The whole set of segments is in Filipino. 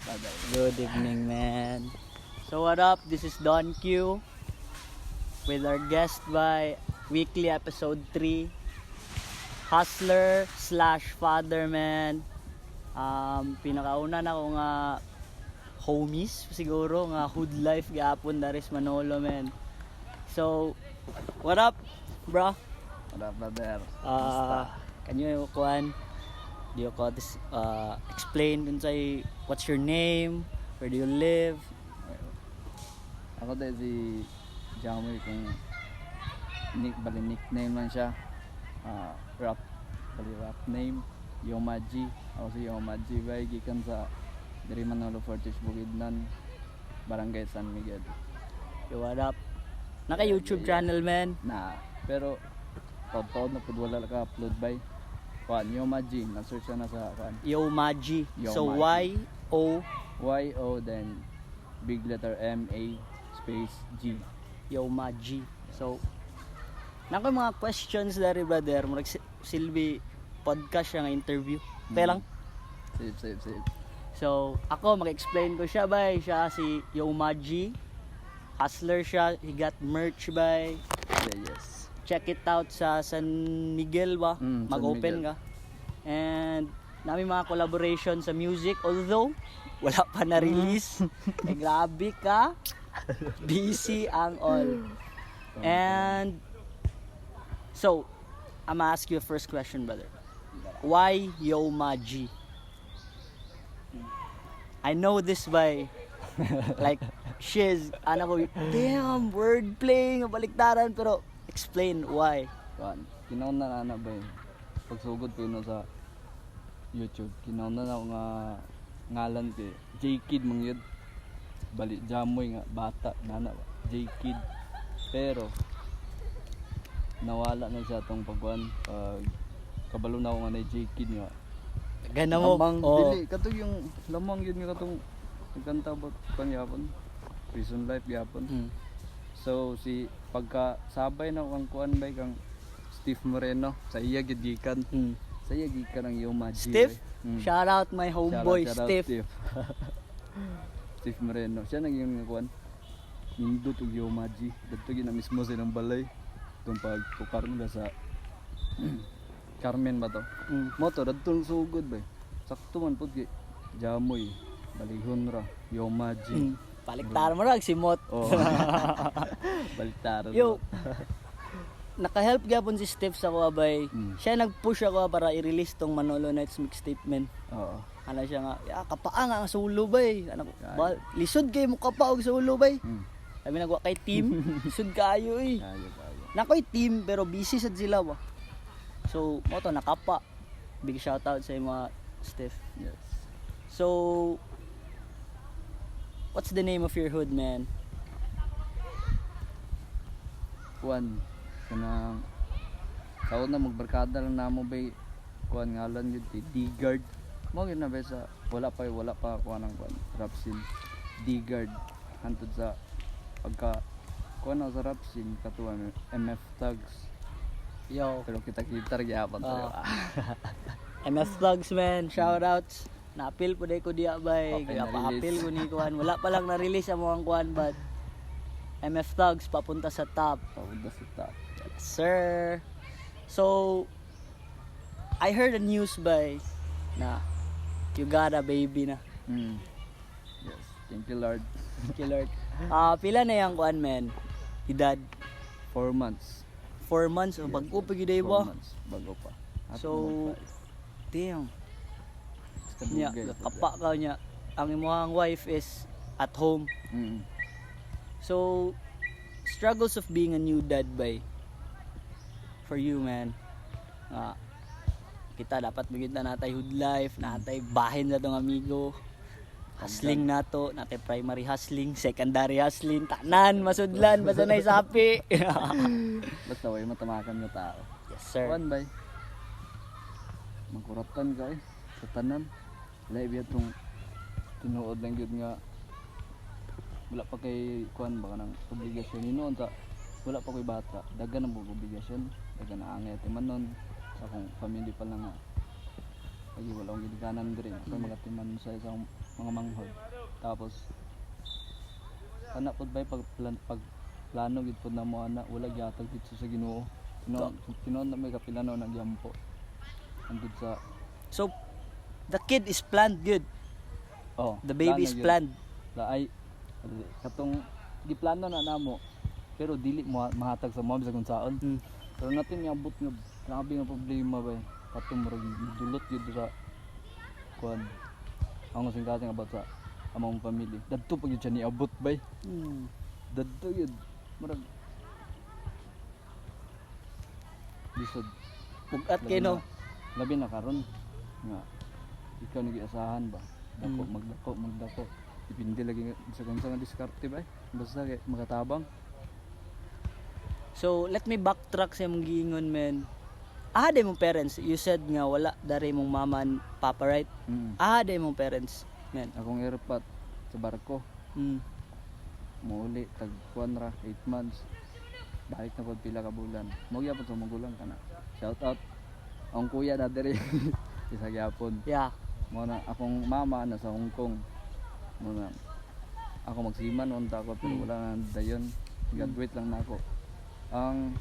Good evening, man. So what up? This is Don Q with our guest by weekly episode 3, hustler slash father, man. Pinakauna na ko nga homies siguro nga hood life gapon Daris Manolo, man. So what up, bro? What up, brother? Can you do you explain dun say what's your name, where do you live? Ako din si Jamoy, kung nickname lang siya. Rap name, Yomaji. Ako si Yomaji, bay gikan sa Diri Manolo Fortis Bukidnon, Barangay San Miguel. Yo, what up? Naka YouTube channel, man. Pero taon na pud wala ka upload bay. Yomaji, na-search na sa Yomaji. So Yomaji. Y-O then big letter M-A space G. Yomaji. So naka mga questions dari, brother. Murag silbi podcast siya nga interview. Okay lang? Save. So ako mag-explain ko siya, bay. Siya si Yomaji. Hustler siya. He got merch, bay. Yes. Check it out sa San Miguel ba? Mag-open ka. And namin mga collaboration sa music, although wala pa na-release. Grabe ka. Busy ang all. And so, I'm gonna ask you a first question, brother. Why Yomaji? I know this by like shiz, damn, wordplay, baliktaran, pero explain why. Kinauna na ba pagsugod ko yun sa YouTube, kinauna na ako nga ngalan kay J-Kid mangyod, bali Jamoy nga bata nana J-Kid, pero nawala na siya tong pagkuan pag kabalo na ako nga na J-Kid nga gana mo dili katong yung lamang yun nga katong nagkanta about pangyapon prison life yapon. So si pagka sabay na kang kuan bay kang Steve Moreno sa iya gigikan. Sa iya gigikan ang Yomaji. Steve? Shout out my homeboy Steve. Steve Moreno. Siya nang yung kuan. Nindot og Yomaji. Dito gina mismo silang balay. Tong pagpukar nila sa Carmen ba to? Moto dadtong sugod bay. Sakto man pud gi Jamoy. Balihon ra Yomaji. Baliktaran mo rag simot. Baliktaran. Yo. Naka-help gyapon si Steve sa ko abay. Siya nag-push ako para i-release tong Manolo Nights mixtape, man. Oo. Ano siya nga, kapaa nga ang solo bay. Lisod kay mo kapa og solo bay. Sabi nagwa kay team, lisod kayo eh. Kayo. Nakoy team pero busy sad sila ba. So, mo to nakapa. Big shout out sa mga Steve. Yes. So, what's the name of your hood, man? Kuan kanang taon na magbarkada lang namo bay kuan ngalan yun D-Guard mo gyud na ba sa wala pa kuan ang kuan rap scene D-Guard hantud sa pagka kuan sa rap scene katuan MF Thugs. Yo, Pero kita gyapon tayo. MF Thugs, man, shoutouts. Na-appeal po day ko diya bay. Kaya pa-appeal ko ni kuan. Wala pa lang na-release ang mga kuan, but MF Thugs papunta sa top. Yes, sir. So, I heard a news by na you got a baby na. Yes, thank you Lord. Pila na yung kuan, man? Edad? 4 months. 4 months? Bago pa yun, ba? 4 months, bago pa. So, damn. Niya, kapa ka niya. Ang imong wife is at home. So, struggles of being a new dad by for you, man. Kita dapat bigyan na natay hood life, natay bahin na tong amigo. Hustling nato, natay primary hustling, secondary hustling, tanan, masudlan, basta na isapi. Basta way matamakan nga tao. Yes, sir. Kuan bay. Magkuratan ka sa tanan. Labi atong tinuod lang gyud nga wala pa kay kuan ba kanang obligasyon hinuon ta wala pa koy bata daghan ang obligasyon daghan na angay ti manon sa akong family pa lang nga Lagi wala akong ginikanan diri. Ako mga timan sa isang mga manghod. Tapos anak pud bay pag plano gid pud na mo ana wala gyatag dito sa Ginoo. Tinuod na may kapilano na gyampo. Andun sa So, the kid is planned good. The baby is planned. Ay katong giplano na namo pero dili mo mahatag sa mom sa kung saon. Pero natin niabot nga grabe nga problema bay. Katong murag dulot gyud sa kuan. Ang sing kasing about sa among family. Dadto pag yun siya niabot bay. Dadto yun. Murag lisod. Bugat kay no. Labi na karon nga ikaw nag-iasahan ba? Magdako. Dipindi lagi sa kung nga diskarte ba? Basta kay makatabang. So, let me backtrack sa mong giingon, man. Day mong parents. You said nga wala dari mong mama and papa, right? Day mong parents, man. Akong airpat sa barko. Muuli tag 8 months. Balik na pag pila ka bulan. Mo gyapon sa magulang kana. Shout out ang kuya na diri isa gyapon. Yeah. Mo na akong mama nasa Hong Kong. Mo na ako magsiman unta ko pero wala na dayon. Graduate lang na ako. Ang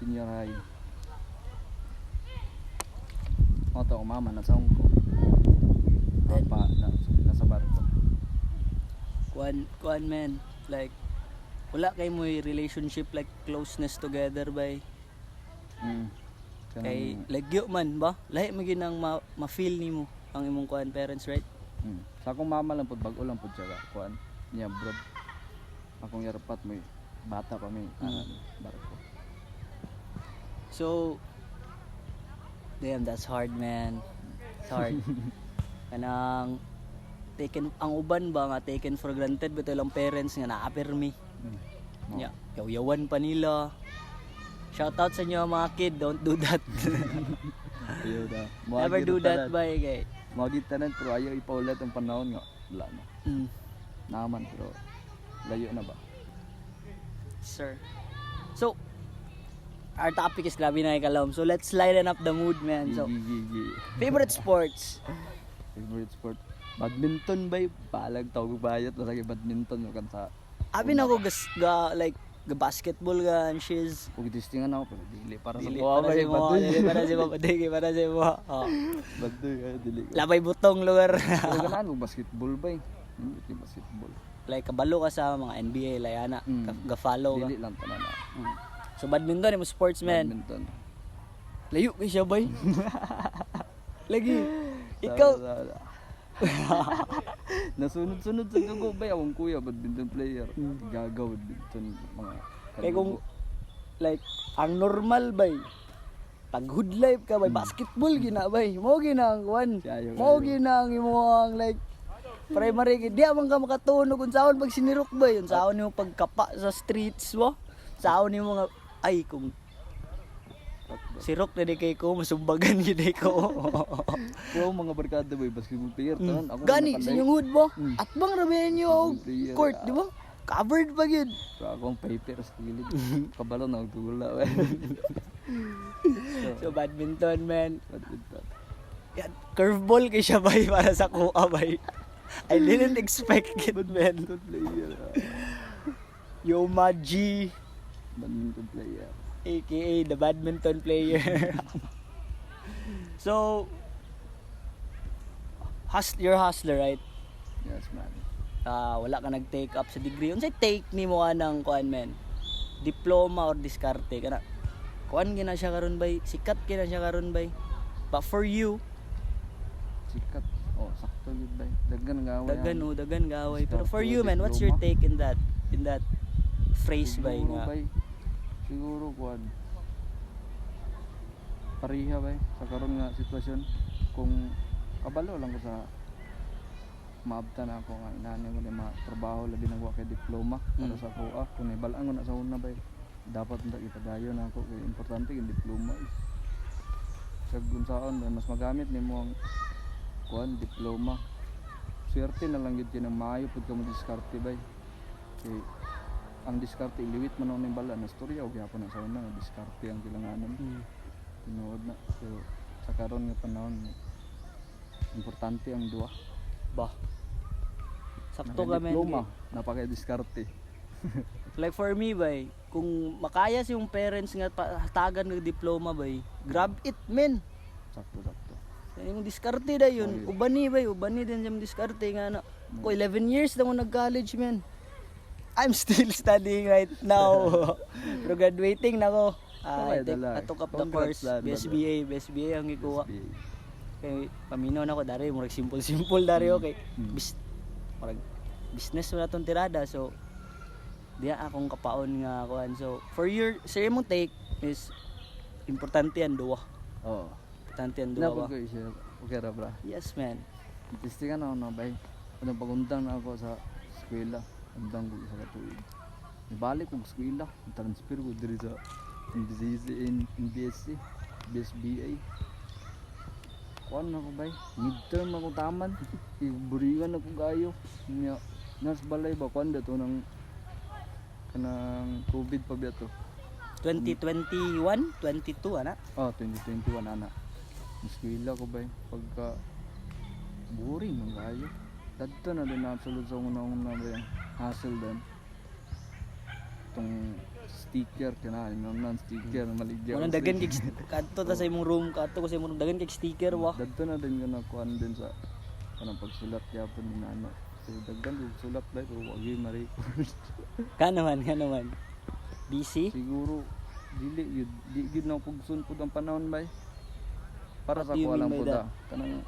senior high. Ako mama nasa Hong Kong. Papa nasa barko. Kuan man, like wala kay mo relationship like closeness together by kay lagyo man ba lahi mo ginang ma-feel nimo ang imong kuan parents, right? Sa akong mama lang pud bag-o lang pud siya kuan niya abroad. Akong yarpat mo bata pa mi barko. So damn, that's hard, man. It's hard. Kanang taken ang uban ba nga taken for granted bitaw lang parents nga naapirmi. Yeah, yaw-yawan pa nila. Shout out sa inyo mga kid, don't do that. Ayaw na. Never do that by kay. Magit tanan pero ayaw ipaulit ang panahon nga. Wala na. Naman pero layo na ba? Sir. So, our topic is grabe na ikalom. So, let's lighten up the mood, man. So, favorite sports? Favorite sport? Badminton ba? Palag tawag bayat. Basta kay badminton kan sa... Abi na ko like basketball ga and shiz. Kung itistingan ako pero dili para sa Dili kuha para ba? sa mo, dili para sa mo, dili para sa mo. Baduy dili. Labay butong lugar. Pero ganaan mo basketball ba? Hindi basketball. Like kabalo ka sa mga NBA layana, ga-follow ka. Dili lang tanan na. So badminton mo sportsman. Badminton. Layo kay siya bay. Lagi. Ikaw nasunod-sunod sa dugo ba akong kuya badminton player. Gagaw badminton mga kay kung like ang normal bay pag hood life ka bay basketball gina bay mo ginang one mo ginang imong like primary di man ka makatunog kung saon pag sinirok bay yun saon nimo pagkapa sa streets mo saon nimo nga ay kung sirok na di kay ko masumbagan gid ko. Pero mga barkada boy basketball player tanan ako gani sa inyong hood mo at bang rabihan nyo court di ba covered pa gyud so akong paper sa gilid kabalo na tugula so badminton man badminton yan curveball kay siya bay para sa kuha bay I didn't expect it man badminton player Yo G badminton player aka the badminton player. So you're hustler, right? yes man. Wala ka nag-take up sa degree. Unsay take nimo anang kuan man? Diploma or diskarte kana? Kuan gina siya karon bay? Sikat gina siya karon bay? But for you, sikat sakto yun bay daghan nga daghan gaway. Pero for you man, what's your take in that phrase bay nga? Siguro kuan pareha bay sa karon nga sitwasyon kung kabalo lang ko sa maabtan ako nga inani ko ni trabaho labi nang wa kay diploma para sa kuha kung ibalaan ko na sa una bay dapat nda ipadayon ako kay importante yung diploma sa gunsaon mas magamit nimo ang kuan diploma swerte na lang gyud ang maayo pud ka mo diskarte bay kay ang diskarte iliwit man ang bala na storya og gyapon sa una nga diskarte ang kailanganon tinuod na pero sa karon nga panahon Importante ang duwa. Ba. Sakto ka men. Diploma, napaka-diskarte. Like for me bay, kung makaya si yung parents nga hatagan ng diploma bay, grab it men. Sakto. Yung diskarte da yun. Ubani bay, ubani din yung diskarte nga na. Ko 11 years na ako nag-college men. I'm still studying right now. Pero graduating na ako. I took up the course, BSBA ang ikuha. Kay paminaw na ako dari, murag simple dari okay. Murag business na tong tirada so diya akong kapaon nga kuan. So for your sa imong take is importante ang duwa. Oo. Importante ang duwa. Napag ko siya. Okay ra bra. Yes man. Testingan ako na bay. Ano paguntang na ako sa eskwela. Undang ko sa katuig. Ibalik ko sa eskwela. Transfer ko diri sa BSc, BSBA. Kuan na ko bay. Midterm ako taman. Iburingan ako gayo. Nya nas balay ba kuan dato nang kanang COVID pa biya to. 2021, 22 ana. Oh, 2021 ana. Eskwela ko bay pagka boring man kayo. Dadto na din nasulod sa una ba yung hassle din. Itong sticker ka na, non-sticker, maligya. Ano dagan kay kadto ta sa imong room, kadto ko sa imong dagan kay sticker wa. Dadto na din yun kuan din sa kanang pagsulat yapon ni nana. So daghan yung sulat ba pero wag yung ma-record. Ka naman. Busy? Siguro di gid na pugsun pud ang panahon bay. Para What sa do you ko lang mean by pud that? kanang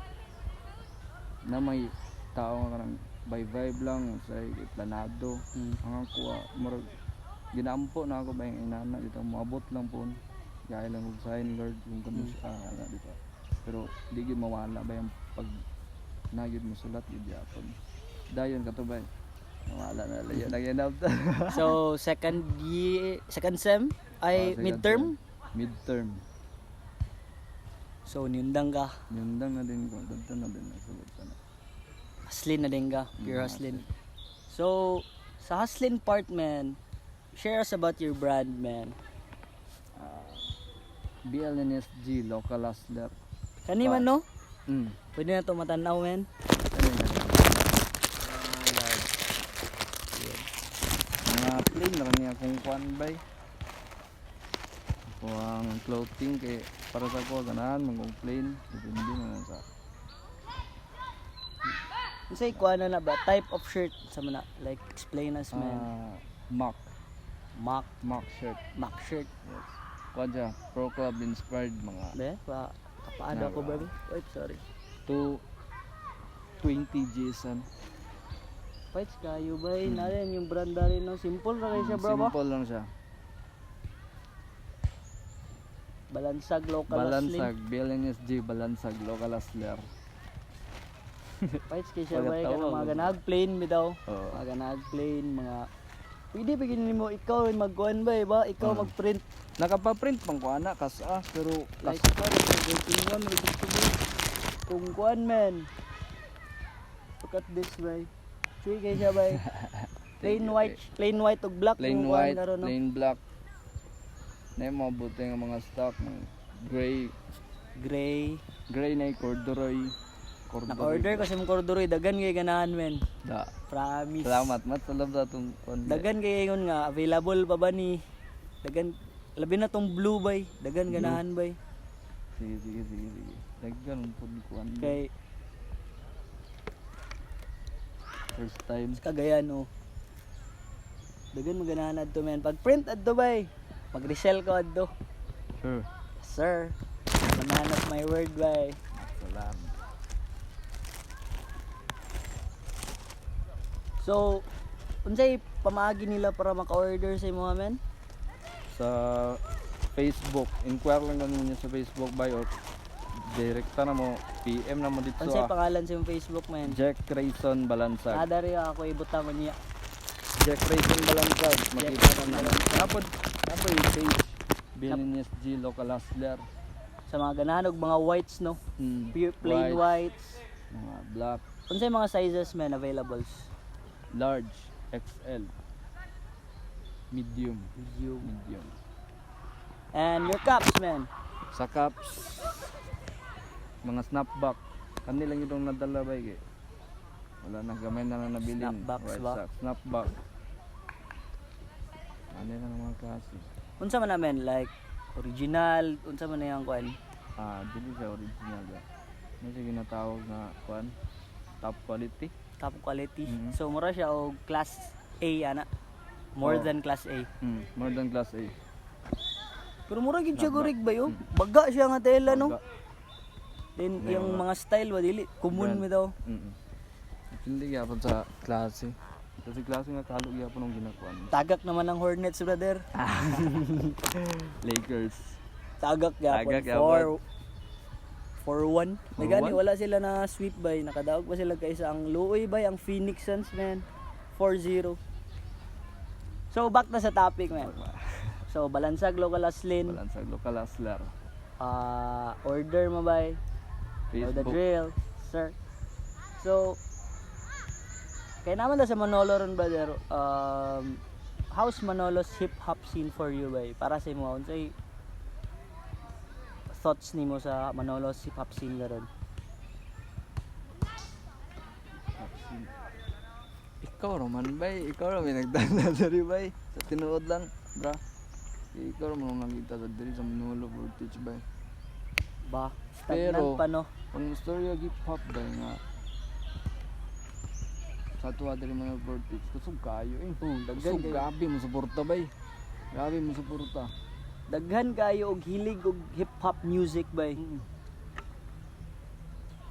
na may tao nga kanang by vibe lang sa planado. Ang ako murag ginampo na ako ba yung inana dito moabot lang po. Gaya lang og sign guard yung kamo ana dito. Pero di gid mawala ba yung pag nagyud mo sulat gid yapon. Dayon ka to bay. Wala na layo nagyanap ta. So second sem ay midterm. Midterm. So niundang ka. Yundang na din ko, dadto na din nasulat ka na. Haslin na din ka, pure haslin. So sa haslin part man, share us about your brand man. BLNSG local hustler. Kani man no? Pwede na to matanaw man. Mga plain na niya kung kuan bay. Kuang clothing kay para sa ko ganahan mong plain depende na sa Unsay kuan na ba type of shirt sa mana like explain us man. mock shirt. Mock shirt. Yes. Kuan siya pro club inspired mga Be, kapaado ko ba? Wait, sorry. 220 Jason. Fights kayo ba? Narin yung brand rin no. Simple ra kay siya bro ba? Simple lang siya. Balansag local Balansag, BLNSG Balansag local hustler. Fights kay siya ba? Pagkatawa Kanang mga ko. ganag plain mi daw. Oo. Mga ganag plain, mga pwede bigyan mo ikaw magkuhan ba? Ikaw magprint. Nakapaprint pang ko ana pero Like ikaw rating 1 register kung kuhan man. Look at this way. Sige kay siya ba? Plain white ug black plain kung white, kuhaan karon, no? plain black. Na yung mga buti nga mga stock ng Gray. gray na yung corduroy. Naka-order ko sa mong corduroy, dagan kay ganahan men. Da. Promise. Salamat mat sa love datong konde. Dagan kay ingon nga available pa ba ni? Dagan labi na tong blue bay, dagan ganahan bay. Sige. Dagan pud ko ano. Kay First time. sa Cagayan oh. Dagan maganahan adto men. Pag print adto bay, mag-resell ko adto. Sure. Sir, man of my word bay. Salamat. So, unsay pamaagi nila para maka-order sa mga men? Sa Facebook, inquire lang ninyo sa Facebook by or direkta na mo, PM na mo dito Unsay pangalan sa imong Facebook men? Jack Rayson Balansag. Nadari ako ibuta man niya. Jack Rayson Balansag. Makita Jack na Rayson naman. Napod yung page. BLNSG Local Hustler. Sa mga ganahan og mga whites no. Pure plain whites. Mga black, Unsay mga sizes men available? large, XL, medium. And your caps men. Sa caps, mga snapback, Kani lang itong nadala ba kay. Wala na gamay na lang nabilin. Snapbacks White ba? Sox, snapback. Ano lang ang mga klase. Unsa man namin like original, unsa man na yung kuan? Dili siya original ba. Ano siya ginatawag na kuan? Top quality. Top quality. Mhm. So mura siya og class A ana. More Oh. than class A. More than class A. Pero mura gid siya Snapback. gurig ba yo? Baga siya nga tela no. Baga. Then May yung mga- mga style wa dili common Brand. mi daw. Hindi gyapon sa klase. Kasi klase nga kalo gyapon ang ginakuan. Tagak naman ang Hornets brother. Lakers. Tagak Tagak gyapon. gyapon. 4-1. Nagani 4-1? wala sila na sweep bay, nakadaog pa sila kaysa ang Luoy bay, ang Phoenix Suns man. 4-0. So back na sa topic man. So balansag local aslin, Balansag local hustler. order mo bay. Know the Facebook. drill, sir. So kaya naman na sa Manolo ron brother, how's Manolo's hip hop scene for you bay? Para sa imo unsay thoughts nimo sa Manolo's hip hop scene garon? Ikaw raman bay, ikaw raman nagdana diri bay. Sa tinuod lang, bra. Ikaw raman ang nakita sa diri sa Manolo Voltage bay. Ba, Pero- stagnant pa no. Ang storya hip hop bay nga sa tuwa diri Manolo Voltage, kusog kayo eh. Daghan Kusog kayo. grabe mo suporta bay. Grabe mo suporta. Daghan kayo og hilig og hip hop music bay.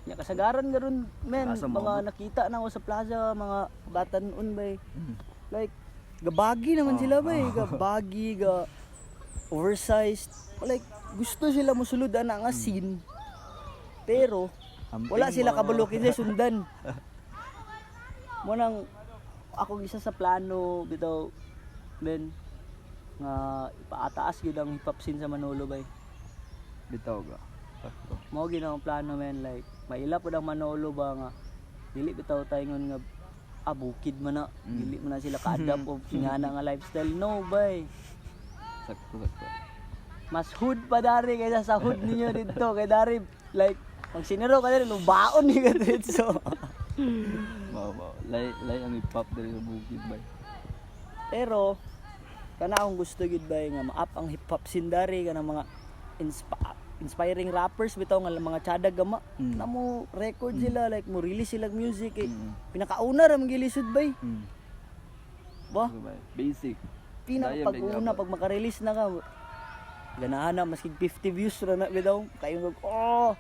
Ya kasagaran garon men, Asa mo mga abot? nakita na ako sa plaza, mga batanon bay. Like gabagi naman sila bay, gabagi, ga oversized. Like gusto sila mosulod ana nga scene. Pero wala sila kabalo kinsa sundan. Mo nang ako isa sa plano bitaw men nga ipaataas gyud ang hip hop scene sa Manolo bay. Bitaw ga. Sakto. Mao gyud ang plano men, like maila pud ang Manolo ba nga dili bitaw taingon nga bukid man na, dili man na sila ka-adapt og ingana nga lifestyle, no bay. Sakto sakto. Mas hood pa dari kaysa sa hood ninyo dito kay dari like pag siniro ka diri lubaon ni ka dito. Wow. Lay ang hip hop diri sa bukid bay. Pero kana akong gusto gid bay nga ma-up ang hip hop scene dari kana mga inspiring rappers bitaw nga mga tiyadag gama namo record sila, like mo release silang music eh. Pinakauna ra magilisod bay. Ba? Sakto bay. Basic. Pag-una pag maka-release na ka ganahan na maski 50 views ra na bitaw kayo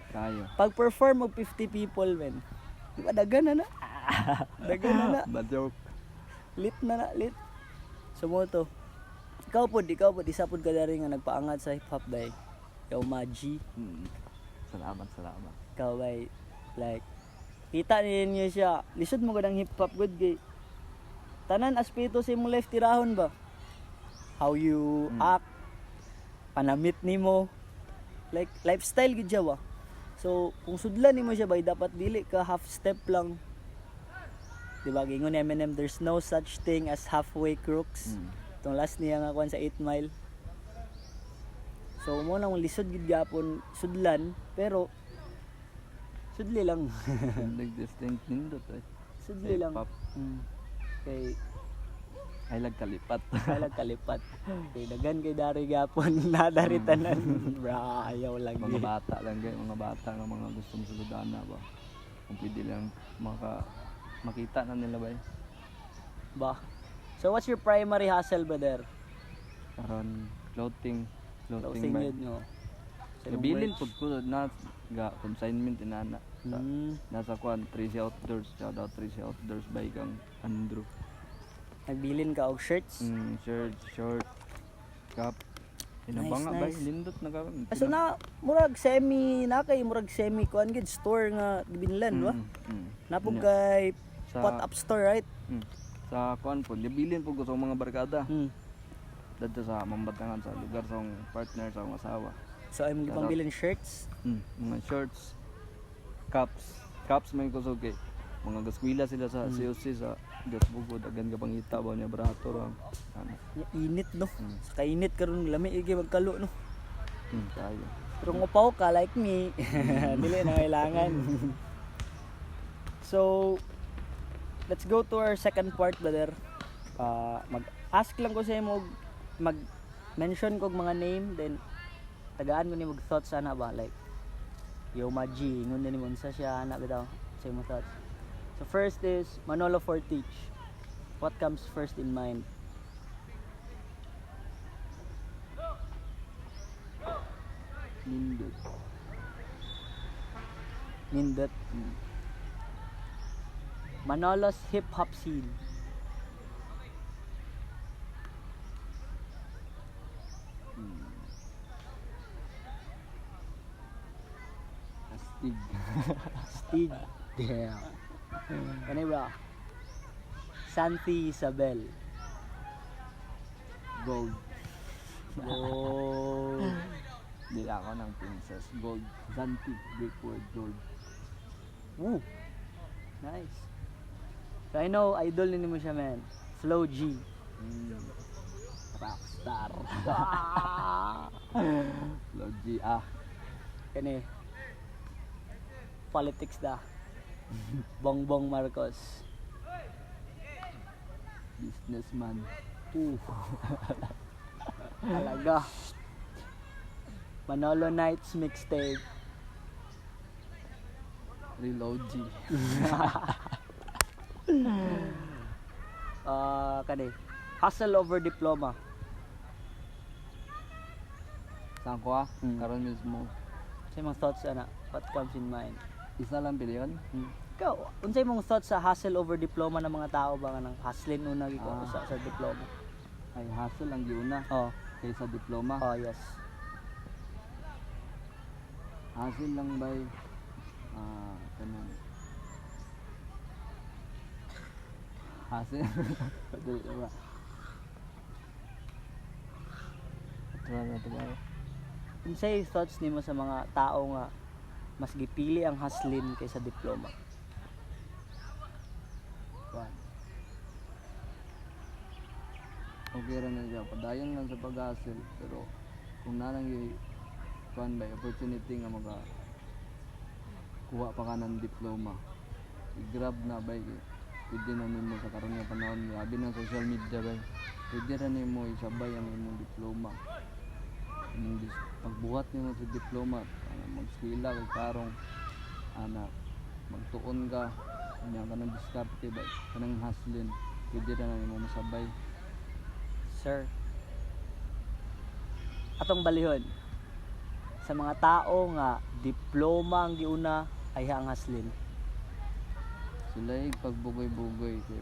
Kayo. pag perform og 50 people men. Di ba daghan na na? Daghan na na. Bad joke. Lit na na, lit. Sumoto. Ikaw po, isa po ka dari nga nagpaangat sa hip hop bay. Ikaw Maji, Salamat. ikaw bay, like, kita ninyo siya, lisod mo ka ng hip hop good gay. Tanan aspeto sa imong life tirahon ba? How you act, panamit nimo, like, lifestyle gid siya ba? So, kung sudlan nimo siya bay, dapat dili ka half step lang. Diba, gingon ni Eminem, there's no such thing as halfway crooks. Itong last niya nga kuan sa 8 Mile. So mo nang lisod gid gyapon sudlan pero sudli lang. Like distinct nindot eh. Sudli lang. Hip-hop. Kay Ay kalipat. kalag kalipat. Kay dagan kay dari gyapon nadari tanan. Bra, ayaw lang Mga gid. bata lang gay, mga bata nga mga gustong suludana ba. Kung pwede lang makita na nila ba eh. Ba. So what's your primary hustle brother? Karon clothing Closing ba. yun no. Nabilin pud ko na ga consignment inana. Nasa kuan 3C Outdoors, shout out 3C Outdoors by kang Andrew. Nagbilin ka og shirts. Shirt, short, cap. Inabanga Nice, ba? nice. Lindot na ka. So na murag semi na kay murag semi kuan gid store nga binlan ba? Napog kay Sa- pot up store right? Sa kuan po, nabilin po ko sa mga barkada. Hmm. Dadto sa Mambatangan sa lugar sa akong partner sa akong asawa. So ay mga bilin shirts. Mga shorts, caps may kusog kay mga gaskwila sila sa COC sa Gasbugod dagan ka pangita ba niya brato ra. Ano? Init no. Sa kainit karon lami igi magkalo no. Tayo. Pero kung upaw ka like me, dili na kailangan. So, let's go to our second part, brother. Mag-ask lang ko sa imo, mag-mention kog mga name, then tagaan ko ni mag thoughts ana ba, like Yo Maji, ingon din mo unsa siya ana bitaw sa imo thoughts. So first is Manolo Fortich. What comes first in mind? Nindot. Nindot. Manolo's hip hop scene. Astig. Stig. Damn. Kani bro? Santi Isabel. Gold. Oh. Hindi ako ng princess. Gold. Zanti. Greek word gold. Woo. Nice. So I know idol ni mo siya, man. Flo G. Rockstar. Logi. Kani politics da. Bongbong Marcos. Businessman. Talaga. Manolo Nights mixtape. Reload G. Kani hustle over diploma. Saan ko Karon mismo. Sa imong thoughts ana? What comes in mind? Isa lang pili yun. Ikaw, unsay imong thoughts sa hustle over diploma ng mga tao ba nga nang hustlin una gyud sa diploma? Ay hustle ang giuna Oh, kaysa diploma. yes. Hustle lang bay. Kanan. Hustle. Dili ba? Ito. Unsay thoughts nimo sa mga tao nga mas gipili ang hustlin kaysa diploma? Okay ra na siya. Padayon lang sa pag-hustle. Pero kung nalang yung by opportunity nga kuha pa ka ng diploma, i-grab na ba pwede na nimo sa karon nga panahon, grabe ng social media ba, pwede ra nimo isabay ang imong diploma. Pagbuhat nimo sa diploma, mag-eskwela kay karong magtuon ka nya ka ng diskarte ba kanang hustling, pwede ra na nimo masabay. Sir, atong balihon sa mga tao nga diploma ang giuna ay ang hustlin. Sila pagbugoy-bugoy kay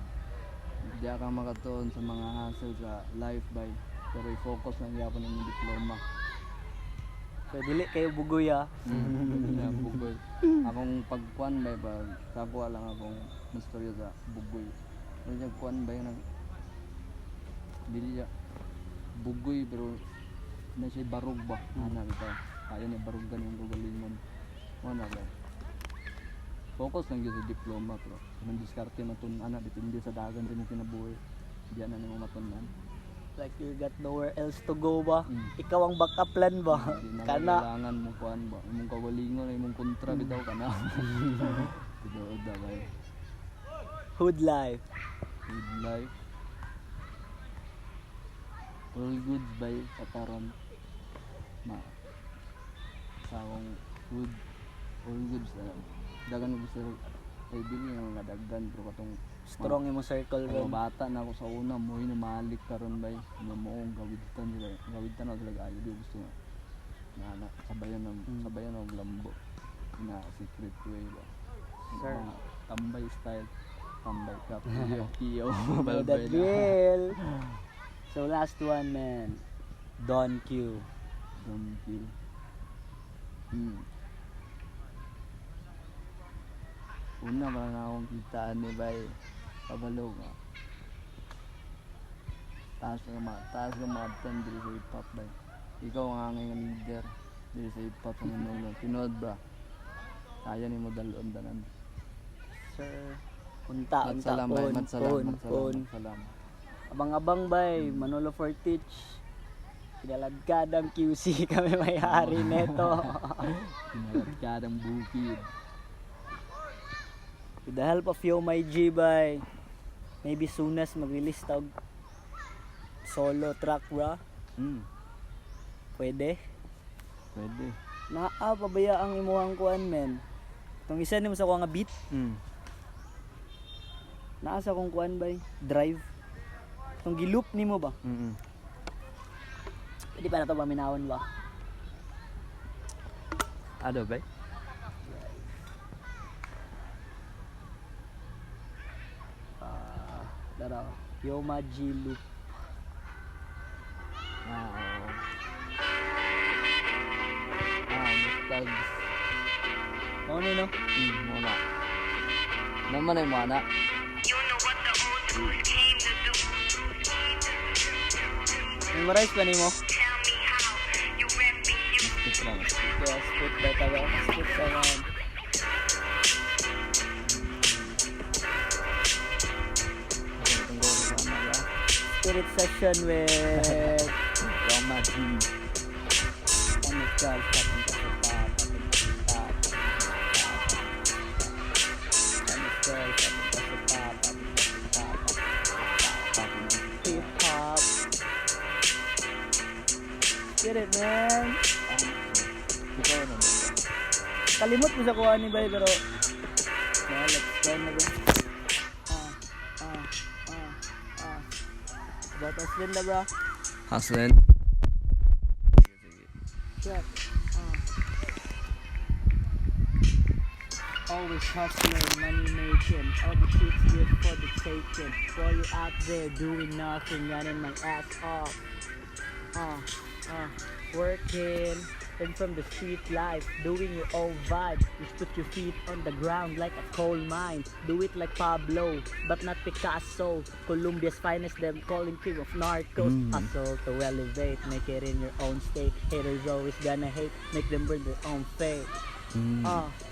di ka makatuon sa mga hustle sa life by, pero i-focus lang gyapon ang diploma. So dili kayo bugoy Bugoy. Akong pagkuan bay ba kakuha lang akong mastorya sa bugoy. Kung kuan bay nang dili bugoy pero na siya barug ba ana bitaw. Ayaw ni barugan yung gugalingon. Ano ba? Focus lang yun sa diploma pero kung diskarte matun ana depende sa dagan din yung kinabuhi. Diyan na nimo matunan. Like you got nowhere else to go ba? Ikaw ang backup plan ba? Kana kailangan mo kuan ba? Imong kagalingon imong kontra bitaw kana. Tinuod da bay. Hood life. Good life. All goods by sa karon. Sa akong food, all goods dagan mo sa ay bili nga mga dagdan pero katong Strong imong circle mga ron. bata na ako sa una mo na malik karon bay moong gawitan na sila gayo di gusto na sabayan ng lambo na secret way ba Sir. mga tambay style tambay cup kiyo Know the drill. So last one, man. Don Q. don't kill. Una ba na akong kitaan ni bay kabalo nga taas ka maabtan diri sa hip hop bay. Ikaw ang angay nga leader diri sa hip hop ng tinod ba kaya ni mo dalon tanan. Sir. Unta. Salamat. Abang-abang bay. Manolo Fortich. Kinaladkadang QC kami may-ari neto. Kinaladkadang bukid. With the help of Yo My G by maybe soonest mag-release tag solo track bra. Pwede. Pwede. Naa pabaya ang imuhang kuan men. Tong isa nimo sa ko nga beat. Naa sa kong kuan bay drive. Tong giloop nimo ba? Pwede pa na to paminawon ba? Ano ba? Dara. Yo My G loop. Mustags. Ano ni no? Muna. Naman ay mana. Memorize pa nimo? Skip lang. Yes, spit by taga. Spit pa man. Spirit session with Roma G. Chemical papunta sa top. Chemical papunta sa top. Hip hop. Get it, man. Ikaw na. Kalimot mo sa kuha ni Bay pero let's try na ba. Batas din na bro. Hustling. Check. Always hustling, money making. All the shit's good for the taking. While you out there doing nothing, running my ass off. Working. And from the street life, doing your own vibe. Just put your feet on the ground like a coal mine. Do it like Pablo, but not Picasso. Colombia's finest, them calling king of narcos. Hustle to elevate, make it in your own state. Haters always gonna hate, make them burn their own fate.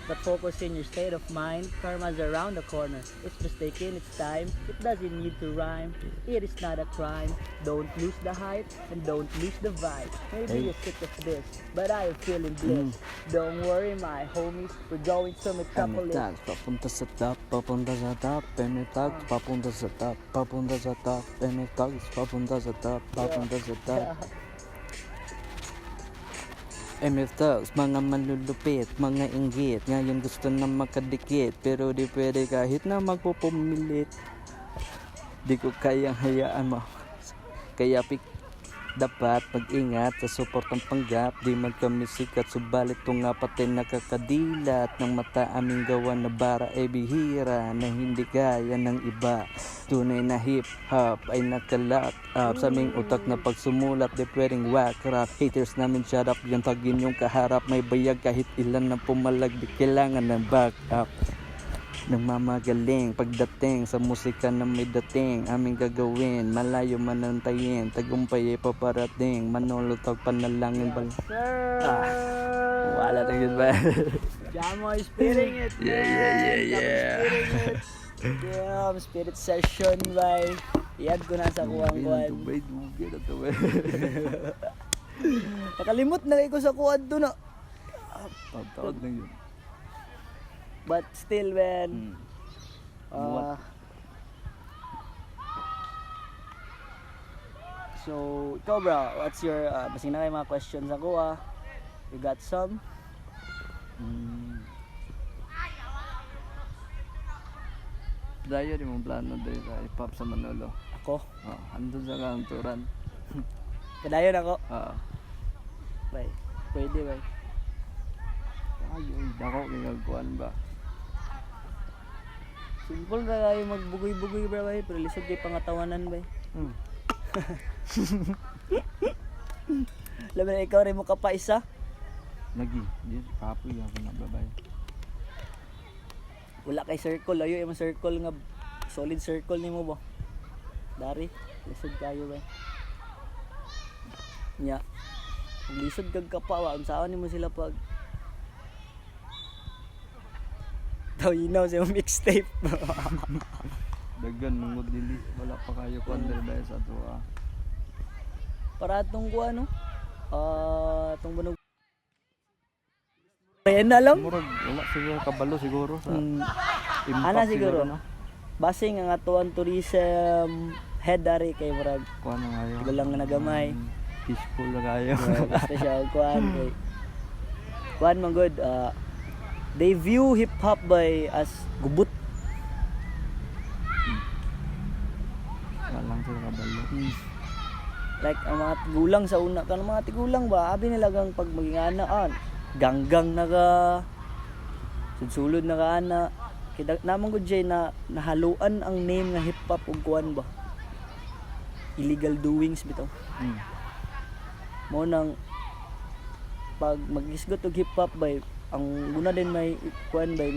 But focus in your state of mind. Karma's around the corner. It's just taking its time. It doesn't need to rhyme. It is not a crime. Don't lose the hype and don't lose the vibe. Maybe you're sick of this, but I am feeling bliss. Don't worry, my homies. We're going to Metropolis. Emitags, papunta sa top, papunta sa top. Emitags, papunta sa top, papunta sa top. Emitags, papunta sa top, papunta sa top. MF mga manlulupit, mga inggit. Ngayon gusto na makadikit, pero di pwede kahit na magpupumilit. Di ko kayang hayaan mo. Kaya dapat mag-ingat sa suportang panggap. Di man kami sikat, subalit ito nga pati nakakadilat ng mata aming gawa na bara ay bihira na hindi kaya ng iba. Tunay na hip-hop ay nakalock up sa aming utak na pagsumulat. Di pwedeng whack rap. Haters namin shut up, yung tagin yung kaharap. May bayag kahit ilan na pumalag. Di kailangan ng back up. Nagmamagaling pagdating sa musika na may dating. Aming gagawin, malayo manantayin. Tagumpay ay paparating. Manulutog panalangin bal. Sir! Wala na yun ba? Jamo is spitting it, man. Yeah. Damn, spirit session, bay. Iyan ko na sa kuwang-kuwan. Dugay na to, ba? Nakalimot na kayo ko sa kuwan doon, no? Tawad na yun. But still, man. So, ikaw bro, what's your, basing na kayo mga questions ako You got some? Dayo di mong plano dahil sa hip-hop sa Manolo. Ako? Andun sa kanturan. Kadayon ako? Bay, pwede bay. Ay, dako kagagkuhan ba? Simple na kayo magbugoy-bugoy bro bay, pero lisod kayo pangatawanan bay. Labi na ikaw rin mo ka pa isa? Lagi, di kapoy ako na babay. Wala kay circle, ayo yung circle nga solid circle nimo ba? Dari, lisod kayo ba? Nya. Lisod kag kapa, unsaon nimo sila pag tawinaw sa mixtape. Dagan mungod dili, wala pa kayo kuandar ba sa to Para atong ko ano? Atong bunog. Ayan na lang. Murag wala siguro kabalo siguro sa Ana siguro, no? Basing ang atuan tourism head dari kay murag Kuan na kayo. Gulang nga nagamay. Peaceful na kayo. basta siya og kuan kay kuan man good. They view hip hop by as gubot. Walang sila kabalo. Like ang mga tigulang sa una kan mga tigulang ba abi nila gang pag maging ana ganggang naga sulod na ka ana kay namang gud jay na nahaluan ang name nga hip hop ug kuan ba illegal doings bitaw. Mo nang pag magisgot og hip hop bay ang una din may kuan bay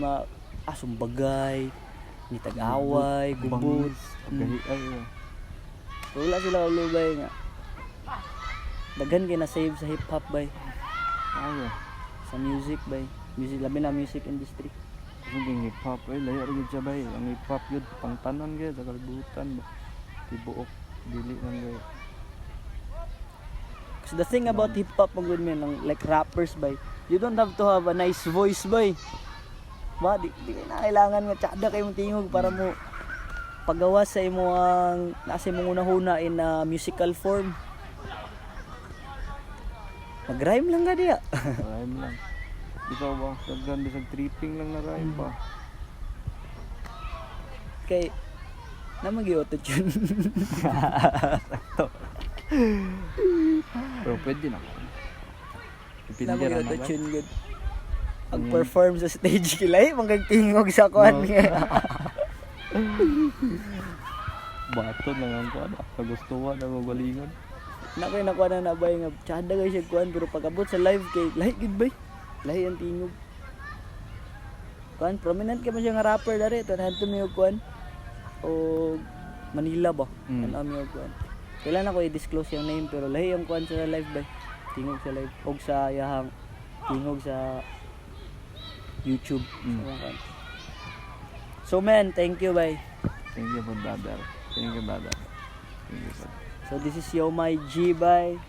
sumbagay ni tag-away gubot Ay. wala sila ulubay nga daghan kay na save sa hip hop bay Ayo. sa music bay music labi na music industry Yung hip hop ay layo rin siya bay. Ang hip hop yun pang tanan gaya sa kalibutan ba. Tibuok dili lang gaya. so the thing about hip hop mga good man like rappers bay you don't have to have a nice voice bay ba di na kailangan nga tsada kay mong tingog para mo pagawa sa imo ang nasa imong unahuna in a musical form. Mag-rhyme lang ka diya. Rhyme lang. Ikaw ba? Daghan bisag tripping lang na rhyme ba? Kay naman gi-auto-tune. Sakto. Pero pwede na. Depende Naman ra na ba? gi-auto-tune good. Ang perform sa stage kilay mangagtingog sa kuan nga. Bato lang ang kuan. Kagustuhan ang magalingon. Nakay nakuha na nabay nga tsada kay siya kuan pero pag-abot sa live kay lahi gid bay. Lahi ang tingog. Kuan prominent kay man siya nga rapper dari tanahan to mi og kuan o Manila ba. Ano mi og kuan. Kailan ako i-disclose yung name pero lahi ang kuan sa live bay. Tingog sa live og sa yahang tingog sa YouTube. So man, thank you bay. Thank you for brother. Thank you brother. Thank you brother. So this is Yo My G by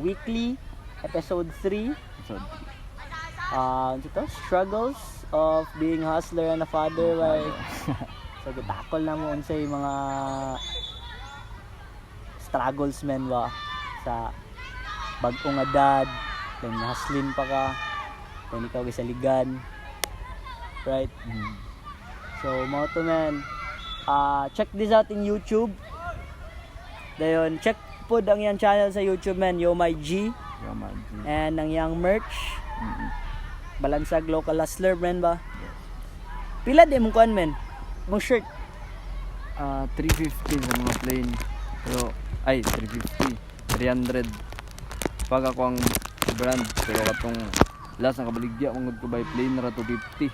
weekly episode 3. So, Ito, struggles of being hustler and a father by so gitakol na mo unsay mga struggles men ba sa bag-o nga dad, then hustling pa ka, then ikaw gisaligan. Right? So mo to man. Check this out in YouTube. Dayon, check pod ang yang channel sa YouTube man, Yo My G. Yo My G. And ang yang merch. Balansag local hustler man ba? Pila di mong kuan men? Mong shirt. 350 sa mga plain. Pero, 350. 300. Pag ako ang brand, pero katong last na kabaligya, mong ko buy plain na 250.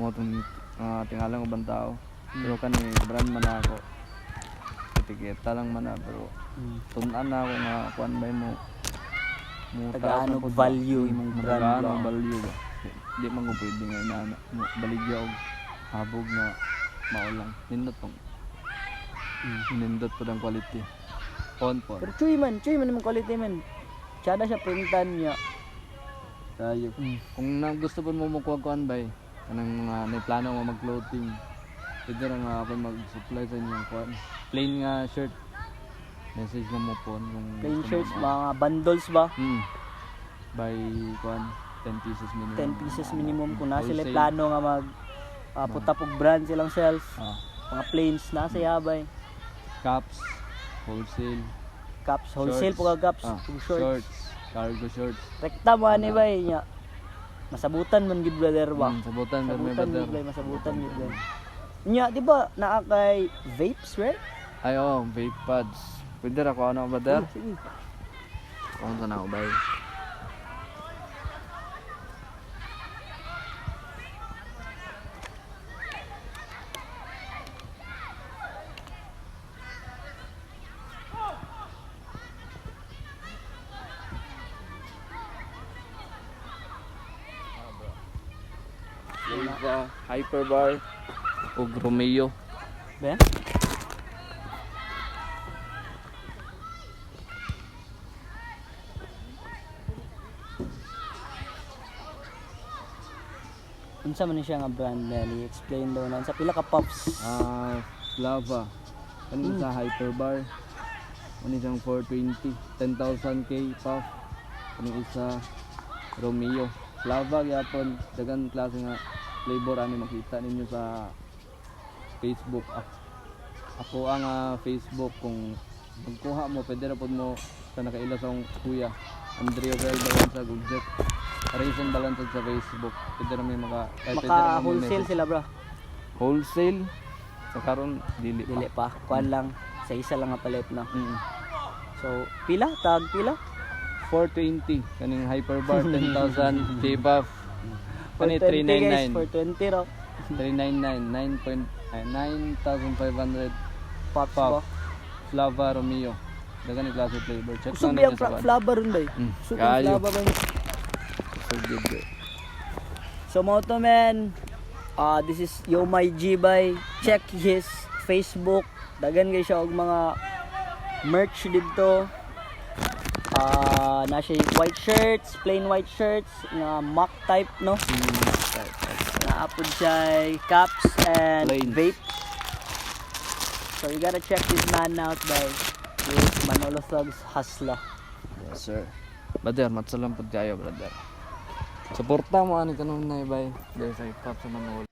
Mo itong tingalang ubang tao. Pero kani brand man ako. Etiketa lang man pero tunan na ako nga kuan bay mo Tagaan og value imong brand tagaan og ba? value ba. Di man ko pwede nga inana baligya og habog na maulang nindot tong nindot po ang quality on po. Pero chuy man imong quality man. Tsada siya printan niya. Tayo. Kung gusto po mo kuan bay kanang may plano mo mag-clothing. Pwede rin nga ako mag-supply sa inyong kuan. Plain nga shirt. Message na mo po. Plain shirts, mga bundles ba? By kuan, 10 pieces minimum. 10 pieces minimum. Kung na sila Wholesale. plano nga mag put up og brand silang shelf. Mga plains na sa yabay. Caps, wholesale. Caps, wholesale po ka caps. ug shorts. Cargo shorts. Rekta mo ani ba niya? Masabutan man gid brother ba? Sabutan ba may Masabutan brother? gid bay, masabutan gid bay. Nya, di ba naa kay vapes, right? Ay vape pads. Pwede ra ko ano brother? Sige. Kung saan ako bay? Hyperbar ug Romeo. Ba? Unsa man ni siya nga brand na i-explain daw na sa pila ka puffs. Lava. Kanina sa Hyperbar. Ano siyang 420. 10,000k puff. Kanina isa Romeo. Lava gyapon. Dagan klase nga flavor ani makita ninyo sa Facebook. Ako ang Facebook kung magkuha mo pwede ra pod mo sa nakaila sa akong kuya Andrea Bell Balanza Gugjet. Raisin Balanza sa Facebook. Pwede ra may Maka wholesale sila bro. Wholesale sa karon dili Dili pa. Kuan lang sa isa lang nga palit na. Mm. So pila tag pila? 420 kaning Hyperbar 10,000 K-Puff. Kani 420 guys, 420 399 raw. 9,500 Pops Pop. ba? Flava Romeo. Dagan ni klase flavor. Check Kusog lang biyang ninyo sa flavor ron ba? Kusog ang Kayo. flavor ba? So good. So Moto Man, this is Yo My G by. Check his Facebook. Dagan guys siya og mga merch dito. Na siya white shirts, plain white shirts, nga mock type no. Naapod siya caps and Plain. vape. So you gotta check this man out by with Manolo Thugs Hustler. Yes sir. Brother, matsalam pud kayo brother. Suporta mo ani kanong nay bay. Dahil sa hip hop sa Manolo.